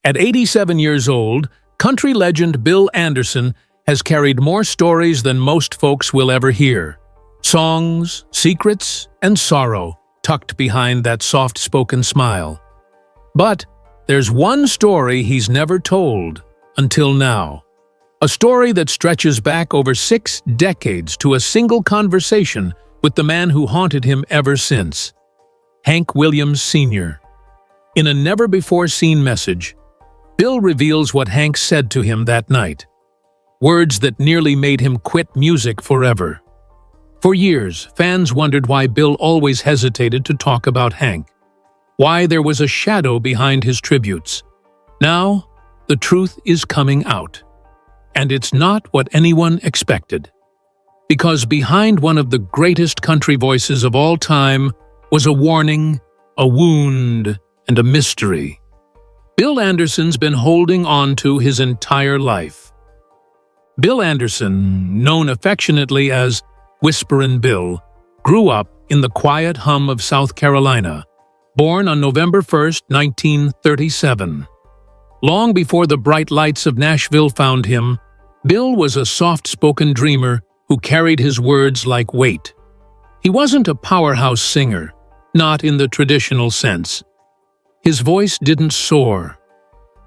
At 87 years old, country legend Bill Anderson has carried more stories than most folks will ever hear. Songs, secrets, and sorrow tucked behind that soft-spoken smile. But there's one story he's never told until now. A story that stretches back over 6 decades to a single conversation with the man who haunted him ever since, Hank Williams Sr. In a never-before-seen message, Bill reveals what Hank said to him that night. Words that nearly made him quit music forever. For years, fans wondered why Bill always hesitated to talk about Hank, why there was a shadow behind his tributes. Now, the truth is coming out. And it's not what anyone expected. Because behind one of the greatest country voices of all time was a warning, a wound, and a mystery Bill Anderson's been holding on to his entire life. Bill Anderson, known affectionately as Whisperin Bill, grew up in the quiet hum of South Carolina, born on November 1st, 1937. Long before the bright lights of Nashville found him, Bill was a soft-spoken dreamer who carried his words like weight. He wasn't a powerhouse singer, not in the traditional sense. His voice didn't soar.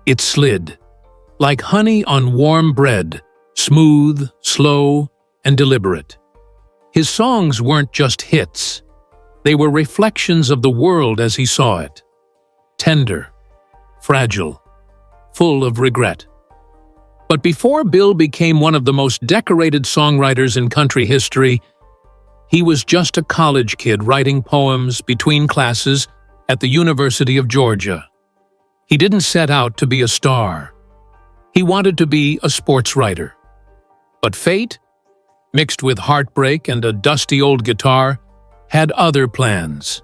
It slid, like honey on warm bread, smooth, slow, and deliberate. His songs weren't just hits. They were reflections of the world as he saw it. Tender, fragile, full of regret. But before Bill became one of the most decorated songwriters in country history, he was just a college kid writing poems between classes at the University of Georgia. He didn't set out to be a star. He wanted to be a sports writer. But fate, mixed with heartbreak and a dusty old guitar, had other plans.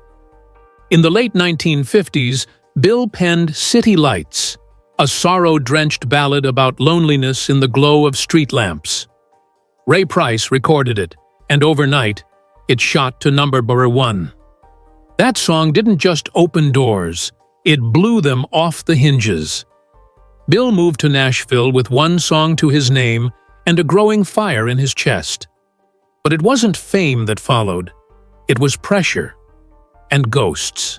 In the late 1950s, Bill penned City Lights, a sorrow-drenched ballad about loneliness in the glow of street lamps. Ray Price recorded it, and overnight, it shot to number 1. That song didn't just open doors, it blew them off the hinges. Bill moved to Nashville with one song to his name and a growing fire in his chest. But it wasn't fame that followed. It was pressure and ghosts.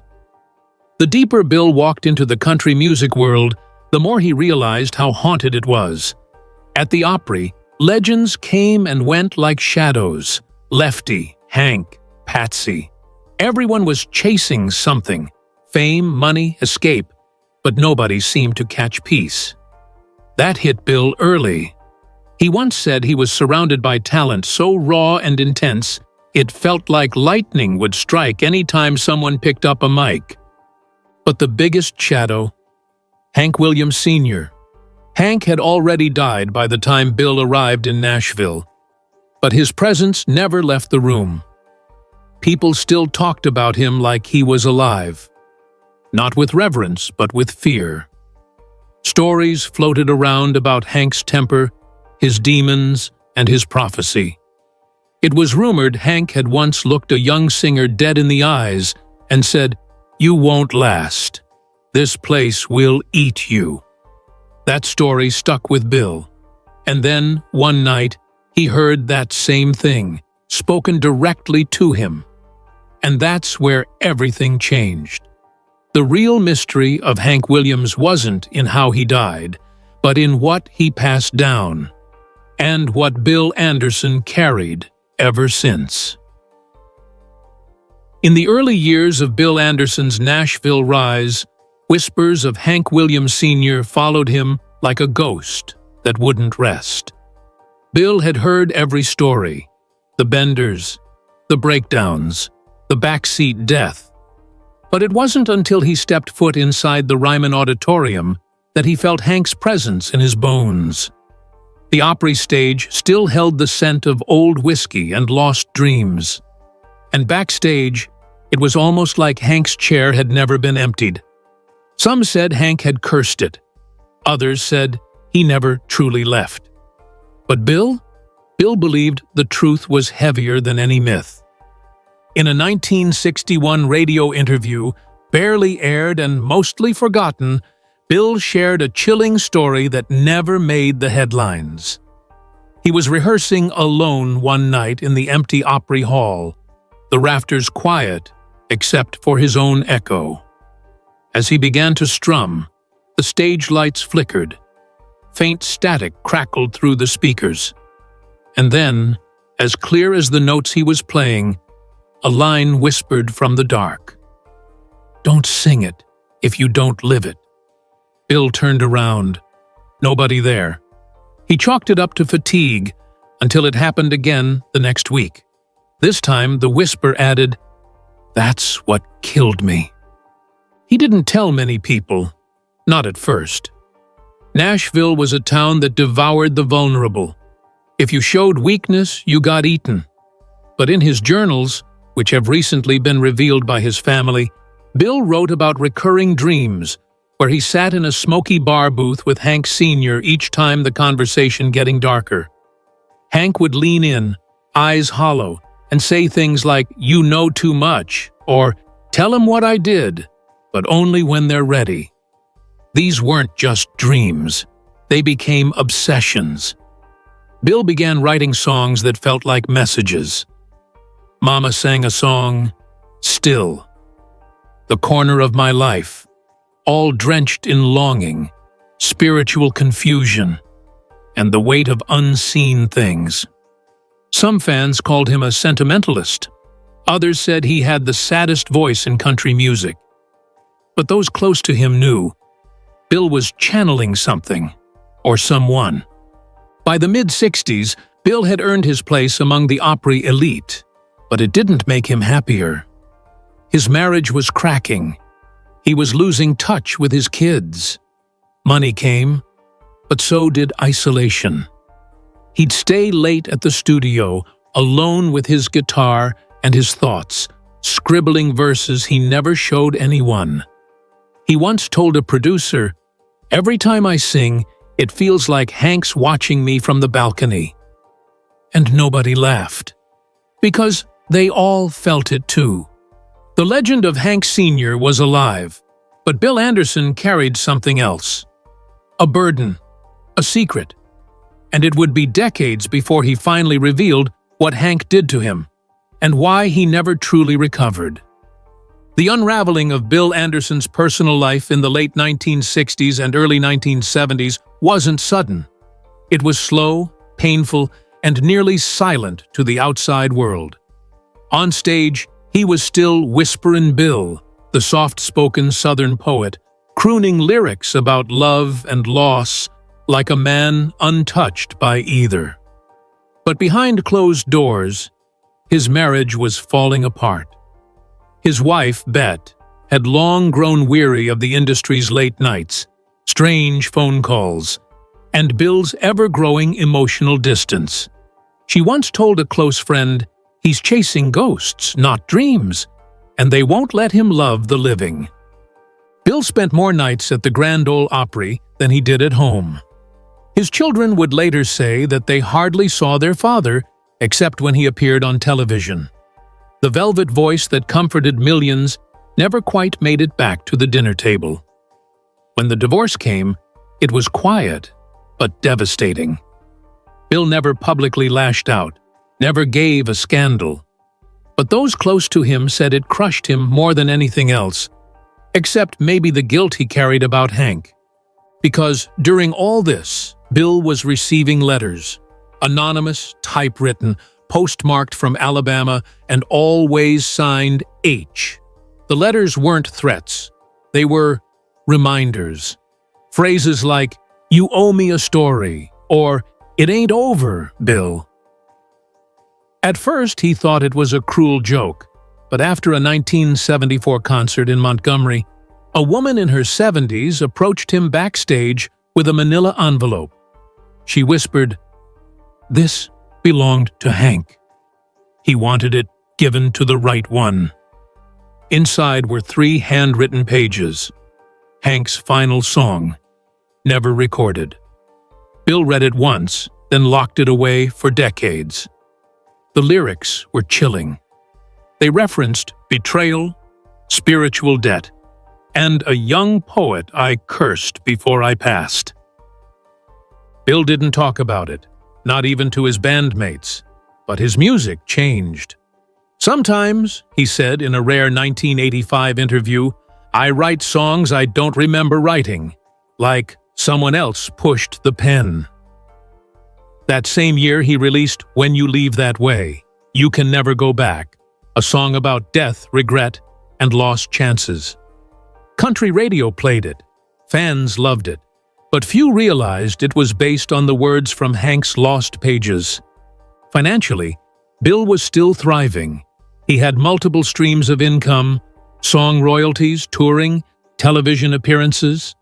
The deeper Bill walked into the country music world, the more he realized how haunted it was. At the Opry, legends came and went like shadows. Lefty, Hank, Patsy. Everyone was chasing something. Fame, money, escape. But nobody seemed to catch peace. That hit Bill early. He once said he was surrounded by talent so raw and intense, it felt like lightning would strike any time someone picked up a mic. But the biggest shadow, Hank Williams Sr. Hank had already died by the time Bill arrived in Nashville. But his presence never left the room. People still talked about him like he was alive. Not with reverence, but with fear. Stories floated around about Hank's temper, his demons, and his prophecy. It was rumored Hank had once looked a young singer dead in the eyes and said, "You won't last. This place will eat you." That story stuck with Bill. And then, one night, he heard that same thing, spoken directly to him. And that's where everything changed. The real mystery of Hank Williams wasn't in how he died, but in what he passed down, and what Bill Anderson carried ever since. In the early years of Bill Anderson's Nashville rise, whispers of Hank Williams Sr. followed him like a ghost that wouldn't rest. Bill had heard every story, the benders, the breakdowns, the backseat death. But it wasn't until he stepped foot inside the Ryman Auditorium that he felt Hank's presence in his bones. The Opry stage still held the scent of old whiskey and lost dreams. And backstage, it was almost like Hank's chair had never been emptied. Some said Hank had cursed it. Others said he never truly left. But Bill believed the truth was heavier than any myth. In a 1961 radio interview, barely aired and mostly forgotten, Bill shared a chilling story that never made the headlines. He was rehearsing alone one night in the empty Opry Hall, the rafters quiet except for his own echo. As he began to strum, the stage lights flickered. Faint static crackled through the speakers. And then, as clear as the notes he was playing, a line whispered from the dark. "Don't sing it if you don't live it." Bill turned around. Nobody there. He chalked it up to fatigue until it happened again the next week. This time, the whisper added, "That's what killed me." He didn't tell many people, not at first. Nashville was a town that devoured the vulnerable. If you showed weakness, you got eaten. But in his journals, which have recently been revealed by his family, Bill wrote about recurring dreams, where he sat in a smoky bar booth with Hank Sr. each time the conversation getting darker. Hank would lean in, eyes hollow, and say things like, "You know too much," or "Tell him what I did," but only when they're ready. These weren't just dreams. They became obsessions. Bill began writing songs that felt like messages. Mama sang a song, "Still." "The corner of my life," all drenched in longing, spiritual confusion, and the weight of unseen things. Some fans called him a sentimentalist. Others said he had the saddest voice in country music. But those close to him knew Bill was channeling something, or someone. By the mid-60s, Bill had earned his place among the Opry elite, but it didn't make him happier. His marriage was cracking. He was losing touch with his kids. Money came, but so did isolation. He'd stay late at the studio, alone with his guitar and his thoughts, scribbling verses he never showed anyone. He once told a producer, "Every time I sing, it feels like Hank's watching me from the balcony." And nobody laughed, because they all felt it too. The legend of Hank Sr. was alive, but Bill Anderson carried something else. A burden, a secret, and it would be decades before he finally revealed what Hank did to him, and why he never truly recovered. The unraveling of Bill Anderson's personal life in the late 1960s and early 1970s wasn't sudden. It was slow, painful, and nearly silent to the outside world. On stage, he was still Whisperin' Bill, the soft-spoken Southern poet, crooning lyrics about love and loss like a man untouched by either. But behind closed doors, his marriage was falling apart. His wife, Bet, had long grown weary of the industry's late nights, strange phone calls, and Bill's ever-growing emotional distance. She once told a close friend, "He's chasing ghosts, not dreams, and they won't let him love the living." Bill spent more nights at the Grand Ole Opry than he did at home. His children would later say that they hardly saw their father except when he appeared on television. The velvet voice that comforted millions never quite made it back to the dinner table. When the divorce came, it was quiet, but devastating. Bill never publicly lashed out, never gave a scandal. But those close to him said it crushed him more than anything else, except maybe the guilt he carried about Hank. Because during all this, Bill was receiving letters, anonymous, typewritten, postmarked from Alabama, and always signed H. The letters weren't threats. They were reminders. Phrases like, "You owe me a story," or "It ain't over, Bill." At first, he thought it was a cruel joke, but after a 1974 concert in Montgomery, a woman in her 70s approached him backstage with a manila envelope. She whispered, "This belonged to Hank. He wanted it given to the right one." Inside were 3 handwritten pages. Hank's final song, never recorded. Bill read it once, then locked it away for decades. The lyrics were chilling. They referenced betrayal, spiritual debt, and a young poet I cursed before I passed. Bill didn't talk about it, not even to his bandmates, but his music changed. Sometimes, he said in a rare 1985 interview, I write songs I don't remember writing, like someone else pushed the pen. That same year, he released When You Leave That Way, You Can Never Go Back, a song about death, regret, and lost chances. Country radio played it. Fans loved it. But few realized it was based on the words from Hank's Lost Pages. Financially, Bill was still thriving. He had multiple streams of income, song royalties, touring, television appearances.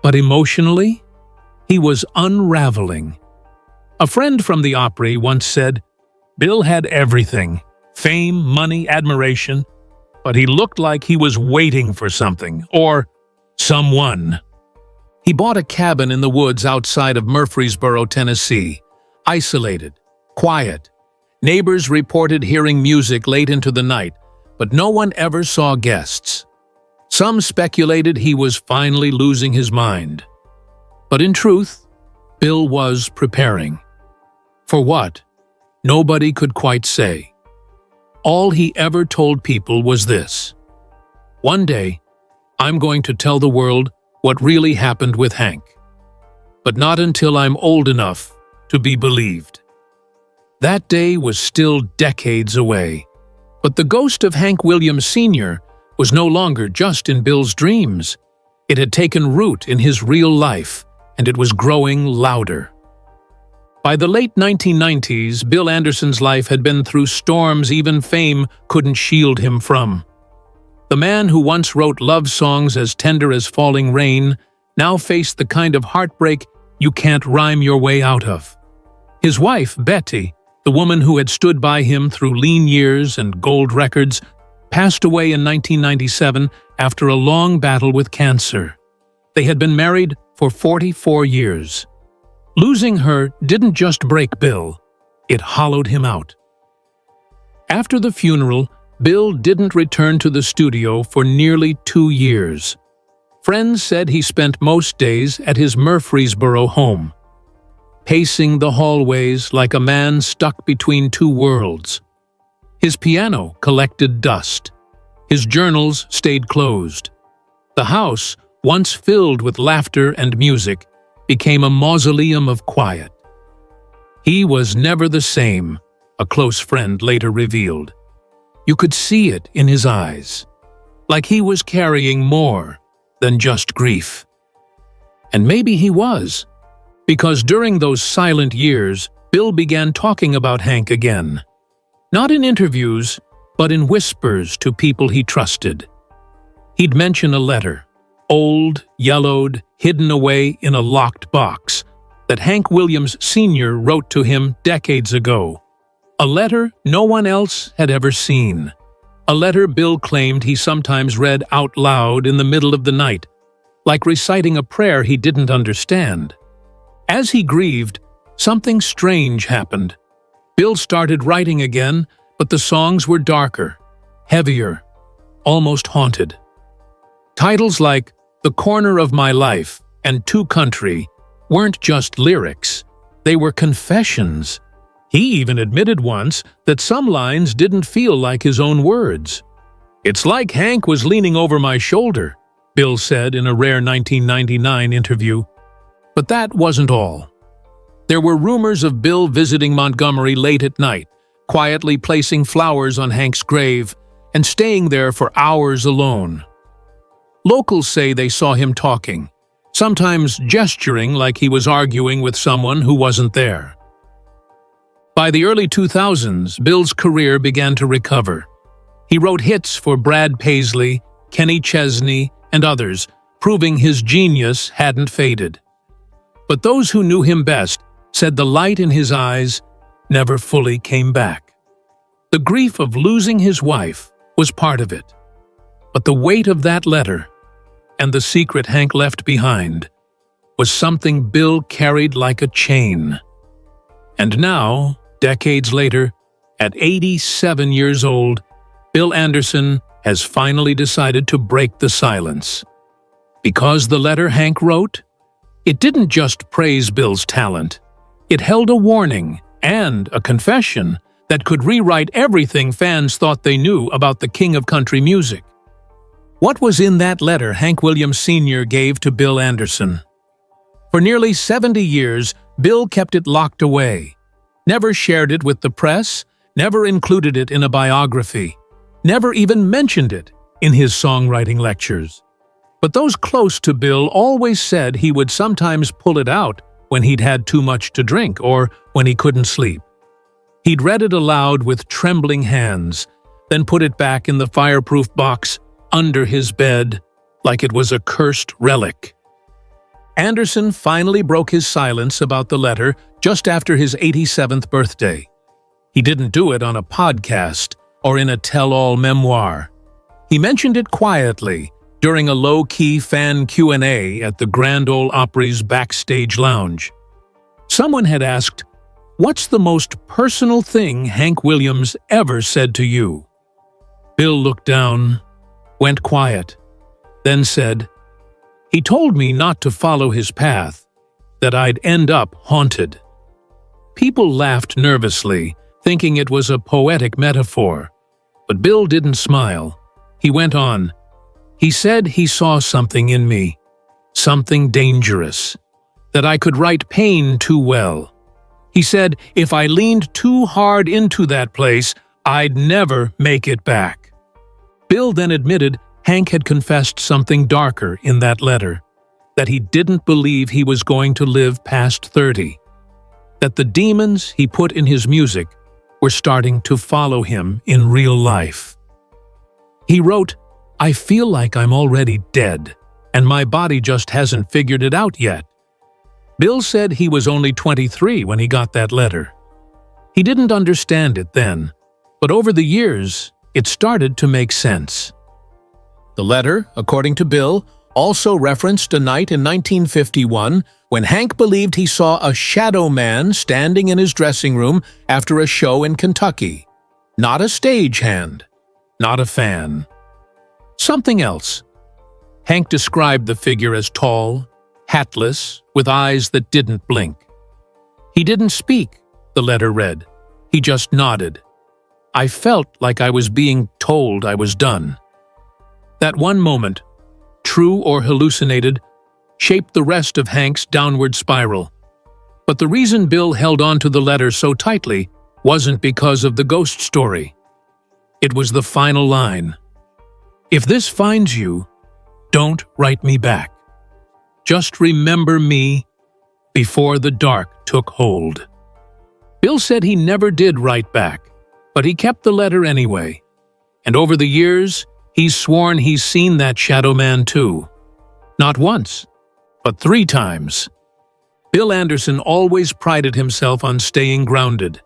But emotionally, he was unraveling. A friend from the Opry once said, Bill had everything, fame, money, admiration, but he looked like he was waiting for something, or someone. He bought a cabin in the woods outside of Murfreesboro, Tennessee, isolated, quiet. Neighbors reported hearing music late into the night, but no one ever saw guests. Some speculated he was finally losing his mind. But in truth, Bill was preparing. For what? Nobody could quite say. All he ever told people was this: one day, I'm going to tell the world what really happened with Hank, but not until I'm old enough to be believed. That day was still decades away, but the ghost of Hank Williams Sr. was no longer just in Bill's dreams. It had taken root in his real life, and it was growing louder. By the late 1990s, Bill Anderson's life had been through storms even fame couldn't shield him from. The man who once wrote love songs as tender as falling rain now faced the kind of heartbreak you can't rhyme your way out of. His wife, Betty, the woman who had stood by him through lean years and gold records, passed away in 1997 after a long battle with cancer. They had been married for 44 years. Losing her didn't just break Bill, it hollowed him out. After the funeral, Bill didn't return to the studio for nearly 2 years. Friends said he spent most days at his Murfreesboro home, pacing the hallways like a man stuck between two worlds. His piano collected dust. His journals stayed closed. The house, once filled with laughter and music, became a mausoleum of quiet. He was never the same, a close friend later revealed. You could see it in his eyes, like he was carrying more than just grief. And maybe he was, because during those silent years, Bill began talking about Hank again. Not in interviews, but in whispers to people he trusted. He'd mention a letter, old, yellowed, hidden away in a locked box, that Hank Williams Sr. wrote to him decades ago. A letter no one else had ever seen. A letter Bill claimed he sometimes read out loud in the middle of the night, like reciting a prayer he didn't understand. As he grieved, something strange happened. Bill started writing again, but the songs were darker, heavier, almost haunted. Titles like The Corner of My Life and Too Country weren't just lyrics, they were confessions. He even admitted once that some lines didn't feel like his own words. It's like Hank was leaning over my shoulder, Bill said in a rare 1999 interview. But that wasn't all. There were rumors of Bill visiting Montgomery late at night, quietly placing flowers on Hank's grave and staying there for hours alone. Locals say they saw him talking, sometimes gesturing like he was arguing with someone who wasn't there. By the early 2000s, Bill's career began to recover. He wrote hits for Brad Paisley, Kenny Chesney, and others, proving his genius hadn't faded. But those who knew him best said the light in his eyes never fully came back. The grief of losing his wife was part of it. But the weight of that letter, and the secret Hank left behind, was something Bill carried like a chain. And now, decades later, at 87 years old, Bill Anderson has finally decided to break the silence. Because the letter Hank wrote? It didn't just praise Bill's talent. It held a warning and a confession that could rewrite everything fans thought they knew about the king of country music. What was in that letter Hank Williams Sr. gave to Bill Anderson? For nearly 70 years, Bill kept it locked away. Never shared it with the press, never included it in a biography, never even mentioned it in his songwriting lectures. But those close to Bill always said he would sometimes pull it out when he'd had too much to drink or when he couldn't sleep. He'd read it aloud with trembling hands, then put it back in the fireproof box under his bed like it was a cursed relic. Anderson finally broke his silence about the letter just after his 87th birthday. He didn't do it on a podcast or in a tell-all memoir. He mentioned it quietly during a low-key fan Q&A at the Grand Ole Opry's backstage lounge. Someone had asked, "What's the most personal thing Hank Williams ever said to you?" Bill looked down, went quiet, then said, "He told me not to follow his path, that I'd end up haunted." People laughed nervously, thinking it was a poetic metaphor. But Bill didn't smile. He went on. "He said he saw something in me, something dangerous, that I could write pain too well. He said if I leaned too hard into that place, I'd never make it back." Bill then admitted Hank had confessed something darker in that letter, that he didn't believe he was going to live past 30, that the demons he put in his music were starting to follow him in real life. He wrote, "I feel like I'm already dead, and my body just hasn't figured it out yet." Bill said he was only 23 when he got that letter. He didn't understand it then, but over the years, it started to make sense. The letter, according to Bill, also referenced a night in 1951 when Hank believed he saw a shadow man standing in his dressing room after a show in Kentucky. Not a stagehand, not a fan. Something else. Hank described the figure as tall, hatless, with eyes that didn't blink. He didn't speak, the letter read. He just nodded. "I felt like I was being told I was done." That one moment, true or hallucinated, shaped the rest of Hank's downward spiral. But the reason Bill held on to the letter so tightly wasn't because of the ghost story. It was the final line. "If this finds you, don't write me back. Just remember me before the dark took hold." Bill said he never did write back, but he kept the letter anyway. And over the years, he's sworn he's seen that shadow man too. Not once, but 3 times. Bill Anderson always prided himself on staying grounded.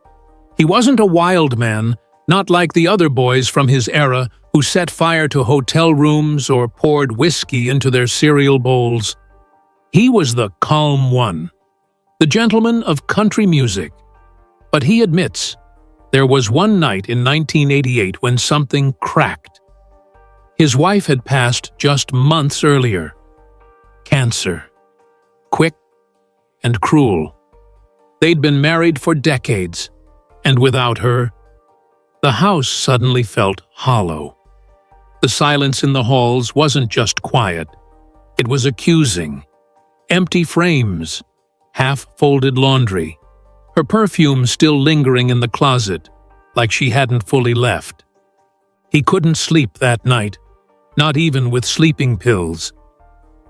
He wasn't a wild man, not like the other boys from his era who set fire to hotel rooms or poured whiskey into their cereal bowls. He was the calm one, the gentleman of country music. But he admits, there was one night in 1988 when something cracked. His wife had passed just months earlier. Cancer. Quick and cruel. They'd been married for decades, and without her, the house suddenly felt hollow. The silence in the halls wasn't just quiet. It was accusing. Empty frames, half-folded laundry, her perfume still lingering in the closet, like she hadn't fully left. He couldn't sleep that night, not even with sleeping pills.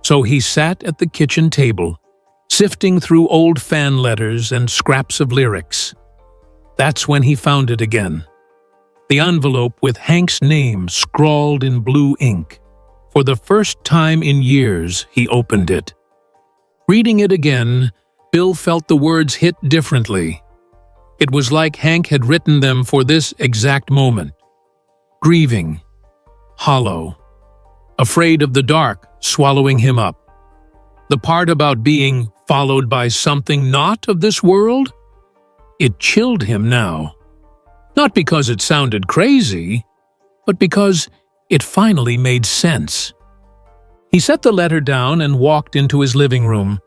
So he sat at the kitchen table, sifting through old fan letters and scraps of lyrics. That's when he found it again. The envelope with Hank's name scrawled in blue ink. For the first time in years, he opened it. Reading it again, Bill felt the words hit differently. It was like Hank had written them for this exact moment. Grieving, hollow, afraid of the dark swallowing him up. The part about being followed by something not of this world? It chilled him now. Not because it sounded crazy, but because it finally made sense. He set the letter down and walked into his living room.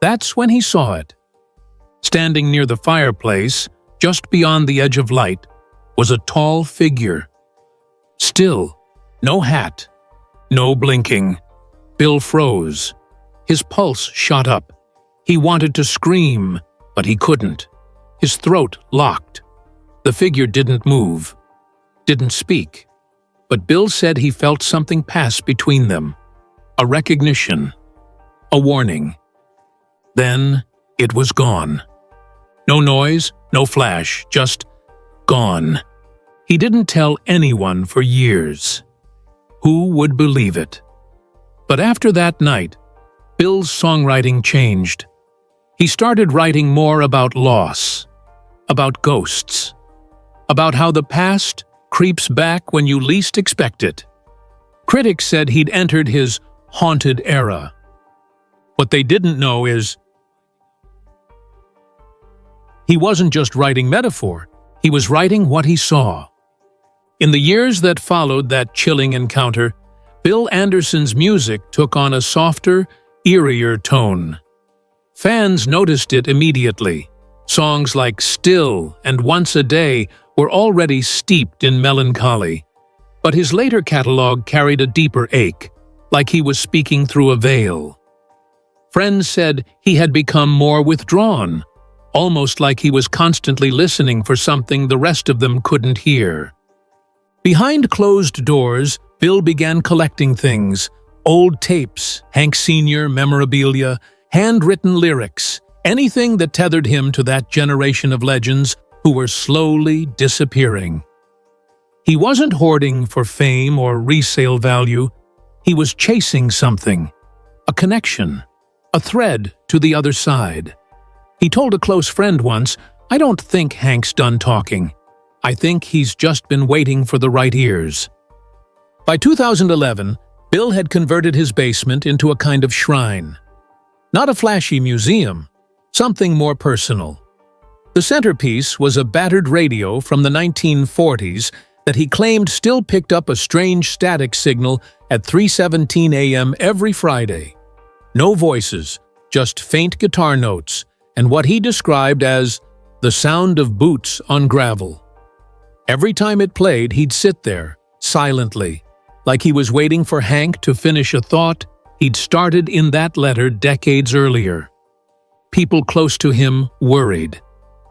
That's when he saw it. Standing near the fireplace, just beyond the edge of light, was a tall figure. Still, no hat, no blinking. Bill froze. His pulse shot up. He wanted to scream, but he couldn't. His throat locked. The figure didn't move, didn't speak. But Bill said he felt something pass between them. A recognition. A warning. Then it was gone. No noise, no flash, just gone. He didn't tell anyone for years. Who would believe it? But after that night, Bill's songwriting changed. He started writing more about loss, about ghosts, about how the past creeps back when you least expect it. Critics said he'd entered his haunted era. What they didn't know is he wasn't just writing metaphor, he was writing what he saw. In the years that followed that chilling encounter, Bill Anderson's music took on a softer, eerier tone. Fans noticed it immediately. Songs like Still and Once a Day were already steeped in melancholy. But his later catalog carried a deeper ache, like he was speaking through a veil. Friends said he had become more withdrawn, almost like he was constantly listening for something the rest of them couldn't hear. Behind closed doors, Bill began collecting things: old tapes, Hank Sr. memorabilia, handwritten lyrics, anything that tethered him to that generation of legends who were slowly disappearing. He wasn't hoarding for fame or resale value. He was chasing something, a connection, a thread to the other side. He told a close friend once, "I don't think Hank's done talking. I think he's just been waiting for the right ears." By 2011, Bill had converted his basement into a kind of shrine. Not a flashy museum, something more personal. The centerpiece was a battered radio from the 1940s that he claimed still picked up a strange static signal at 3:17 a.m. every Friday. No voices, just faint guitar notes, and what he described as the sound of boots on gravel. Every time it played, he'd sit there, silently, like he was waiting for Hank to finish a thought he'd started in that letter decades earlier. People close to him worried.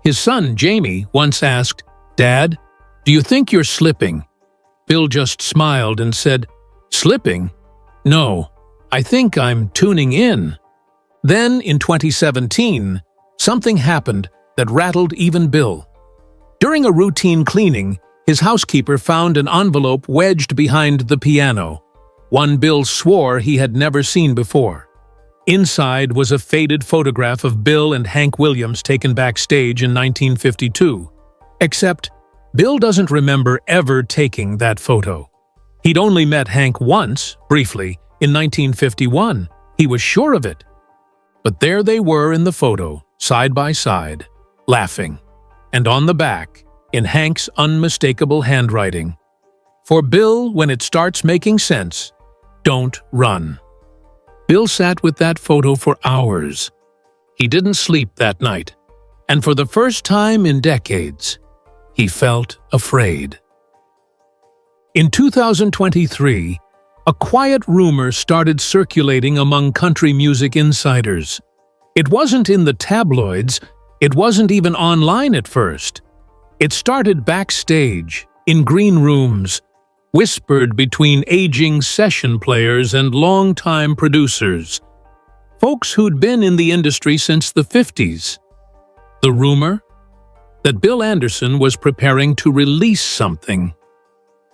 His son, Jamie, once asked, "Dad, do you think you're slipping?" Bill just smiled and said, "Slipping? No, I think I'm tuning in." Then, in 2017, something happened that rattled even Bill. During a routine cleaning, his housekeeper found an envelope wedged behind the piano, one Bill swore he had never seen before. Inside was a faded photograph of Bill and Hank Williams taken backstage in 1952. Except, Bill doesn't remember ever taking that photo. He'd only met Hank once, briefly, in 1951. He was sure of it. But there they were in the photo, side by side, laughing. And on the back, in Hank's unmistakable handwriting, "For Bill, when it starts making sense, don't run." Bill sat with that photo for hours. He didn't sleep that night, and for the first time in decades, he felt afraid. In 2023, a quiet rumor started circulating among country music insiders. It wasn't in the tabloids, it wasn't even online at first. It started backstage, in green rooms, whispered between aging session players and long-time producers, folks who'd been in the industry since the 50s. The rumor? That Bill Anderson was preparing to release something.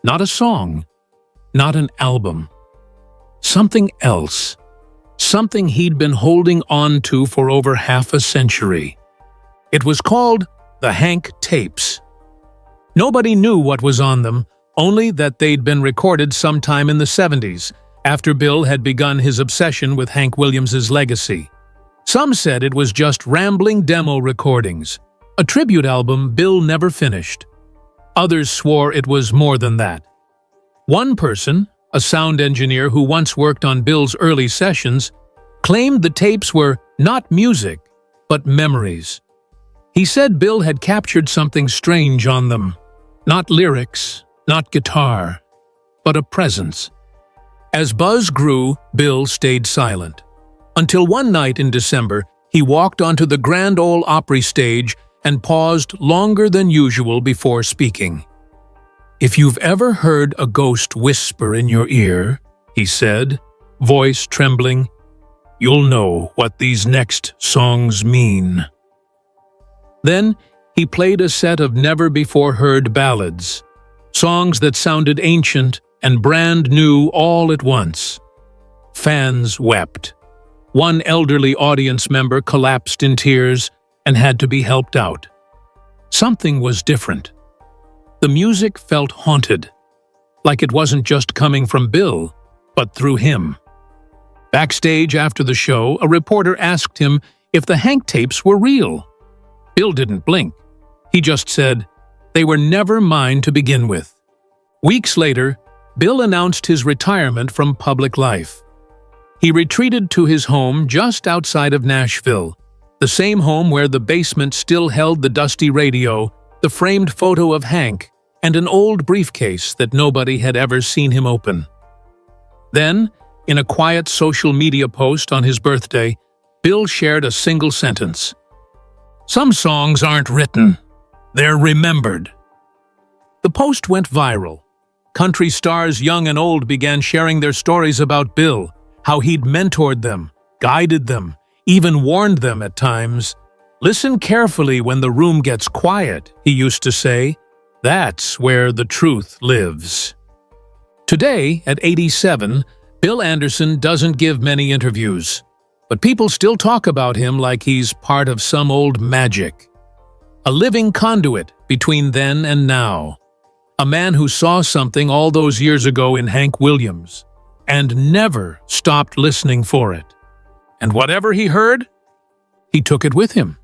Not a song, not an album. Something else. Something he'd been holding on to for over half a century. It was called the Hank Tapes. Nobody knew what was on them, only that they'd been recorded sometime in the 70s, after Bill had begun his obsession with Hank Williams's legacy. Some said it was just rambling demo recordings, a tribute album Bill never finished. Others swore it was more than that. One person, a sound engineer who once worked on Bill's early sessions, claimed the tapes were not music, but memories. He said Bill had captured something strange on them. Not lyrics, not guitar, but a presence. As buzz grew, Bill stayed silent. Until one night in December, he walked onto the Grand Ole Opry stage and paused longer than usual before speaking. "If you've ever heard a ghost whisper in your ear," he said, voice trembling, "you'll know what these next songs mean." Then he played a set of never-before-heard ballads, songs that sounded ancient and brand new all at once. Fans wept. One elderly audience member collapsed in tears and had to be helped out. Something was different. The music felt haunted, like it wasn't just coming from Bill, but through him. Backstage after the show, a reporter asked him if the Hank tapes were real. Bill didn't blink. He just said, "They were never mine to begin with." Weeks later, Bill announced his retirement from public life. He retreated to his home just outside of Nashville, the same home where the basement still held the dusty radio, the framed photo of Hank, and an old briefcase that nobody had ever seen him open. Then, in a quiet social media post on his birthday, Bill shared a single sentence. "Some songs aren't written, they're remembered." The post went viral. Country stars young and old began sharing their stories about Bill, how he'd mentored them, guided them, even warned them at times. "Listen carefully when the room gets quiet," he used to say. "That's where the truth lives." Today, at 87, Bill Anderson doesn't give many interviews, but people still talk about him like he's part of some old magic. A living conduit between then and now. A man who saw something all those years ago in Hank Williams and never stopped listening for it. And whatever he heard, he took it with him.